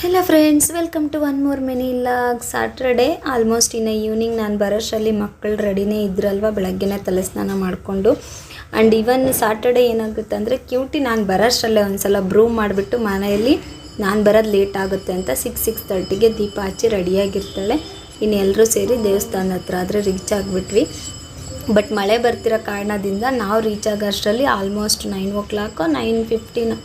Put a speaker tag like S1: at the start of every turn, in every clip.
S1: Hello friends, welcome to one more mini vlog. Saturday almost ಇನ್ನು evening ನಾನು ಬರೋಷ್ಟರಲ್ಲಿ ಮಕ್ಕಳು ರೆಡಿನೇ ಇದ್ರಲ್ವ, ಬೆಳಗ್ಗೆನೇ ತಲೆ ಸ್ನಾನ ಮಾಡಿಕೊಂಡು. ಆ್ಯಂಡ್ ಇವನ್ ಸ್ಯಾಟರ್ಡೇ ಏನಾಗುತ್ತೆ ಅಂದರೆ ಕ್ಯೂಟಿ ನಾನು ಬರೋಷ್ಟರಲ್ಲೇ ಒಂದು ಸಲ ಬ್ರೂಮ್ ಮಾಡಿಬಿಟ್ಟು ಮನೆಯಲ್ಲಿ ನಾನು ಬರೋದು ಲೇಟ್ ಆಗುತ್ತೆ ಅಂತ 6:30ಗೆ ದೀಪ ಹಚ್ಚಿ ರೆಡಿಯಾಗಿರ್ತಾಳೆ. ಇನ್ನು ಎಲ್ಲರೂ ಸೇರಿ ದೇವಸ್ಥಾನದ ಹತ್ರ ಆದರೆ ರೀಚ್ ಆಗಿಬಿಟ್ವಿ. ಬಟ್ ಮಳೆ ಬರ್ತಿರೋ ಕಾರಣದಿಂದ ನಾವು ರೀಚ್ ಆಗೋಷ್ಟರಲ್ಲಿ ಆಲ್ಮೋಸ್ಟ್ 9 o'clock 9:15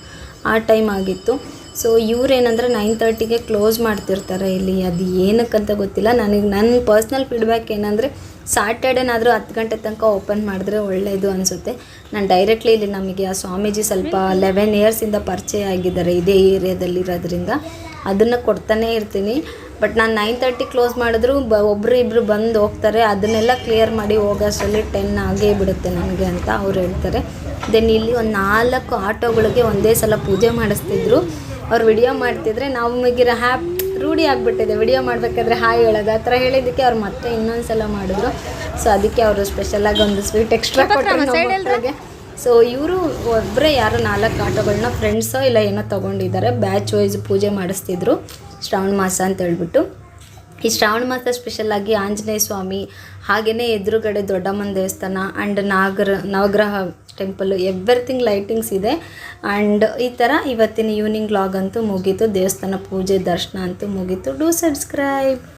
S1: ಆ ಟೈಮ್ ಆಗಿತ್ತು. ಸೊ ಇವ್ರೇನಂದರೆ 9:30ಗೆ ಕ್ಲೋಸ್ ಮಾಡ್ತಿರ್ತಾರೆ ಇಲ್ಲಿ. ಅದು ಏನಕ್ಕಂತ ಗೊತ್ತಿಲ್ಲ ನನಗೆ. ನನ್ನ ಪರ್ಸ್ನಲ್ ಫೀಡ್ಬ್ಯಾಕ್ ಏನಂದರೆ ಸ್ಯಾಟರ್ಡೇನಾದರೂ 10 ಗಂಟೆ ತನಕ ಓಪನ್ ಮಾಡಿದ್ರೆ ಒಳ್ಳೆಯದು ಅನಿಸುತ್ತೆ. ನಾನು ಡೈರೆಕ್ಟ್ಲಿ ಇಲ್ಲಿ ನಮಗೆ ಆ ಸ್ವಾಮೀಜಿ ಸ್ವಲ್ಪ 11 ಇಯರ್ಸಿಂದ ಪರಿಚಯ ಆಗಿದ್ದಾರೆ ಇದೇ ಏರಿಯಾದಲ್ಲಿರೋದ್ರಿಂದ ಅದನ್ನು ಕೊಡ್ತಾನೇ ಇರ್ತೀನಿ. ಬಟ್ ನಾನು 9:30 ಕ್ಲೋಸ್ ಮಾಡಿದ್ರು ಒಬ್ಬರು ಇಬ್ಬರು ಬಂದು ಹೋಗ್ತಾರೆ. ಅದನ್ನೆಲ್ಲ ಕ್ಲಿಯರ್ ಮಾಡಿ ಹೋಗೋಷ್ಟರಲ್ಲಿ 10 ಆಗೇ ಬಿಡುತ್ತೆ ನನಗೆ ಅಂತ ಅವ್ರು ಹೇಳ್ತಾರೆ. ದೆನ್ ಇಲ್ಲಿ ಒಂದು 4 ಆಟೋಗಳಿಗೆ ಒಂದೇ ಸಲ ಪೂಜೆ ಮಾಡಿಸ್ತಿದ್ರು. ಅವ್ರು ವಿಡಿಯೋ ಮಾಡ್ತಿದ್ರೆ ನಮಗಿರೋ ರೂಢಿ ಆಗಿಬಿಟ್ಟಿದೆ. ವಿಡಿಯೋ ಮಾಡಬೇಕಾದ್ರೆ ಹಾಯ್ ಹೇಳೋದು ಆ ಥರ ಹೇಳಿದ್ದಕ್ಕೆ ಅವ್ರು ಮತ್ತೆ ಇನ್ನೊಂದು ಸಲ ಮಾಡಿದ್ರು. ಸೊ ಅದಕ್ಕೆ ಅವರು ಸ್ಪೆಷಲಾಗಿ ಒಂದು ಸ್ವೀಟ್ ಎಕ್ಸ್ಟ್ರಾ ಕೊಟ್ಟರೆ. ಸೊ ಇವರು ಒಬ್ಬರೇ ಯಾರೋ 4 ಆಟೋಗಳನ್ನ ಫ್ರೆಂಡ್ಸೋ ಇಲ್ಲ ಏನೋ ತೊಗೊಂಡಿದ್ದಾರೆ. ಬ್ಯಾಚ್ ವೈಸ್ ಪೂಜೆ ಮಾಡಿಸ್ತಿದ್ರು ಶ್ರಾವಣ ಮಾಸ ಅಂತ ಹೇಳ್ಬಿಟ್ಟು. ಈ ಶ್ರಾವಣ ಮಾಸ ಸ್ಪೆಷಲಾಗಿ ಆಂಜನೇಯ ಸ್ವಾಮಿ, ಹಾಗೆಯೇ ಎದುರುಗಡೆ ದೊಡ್ಡಮ್ಮನ ದೇವಸ್ಥಾನ ಆ್ಯಂಡ್ ನವಗ್ರಹ ಟೆಂಪಲ್ಲು, ಎವ್ರಿಥಿಂಗ್ ಲೈಟಿಂಗ್ಸ್ ಇದೆ. ಆ್ಯಂಡ್ ಈ ಥರ ಇವತ್ತಿನ ಈವ್ನಿಂಗ್ ವ್ಲಾಗ್ ಅಂತೂ ಮುಗೀತು. ದೇವಸ್ಥಾನ ಪೂಜೆ ದರ್ಶನ ಅಂತೂ ಮುಗೀತು. Do subscribe.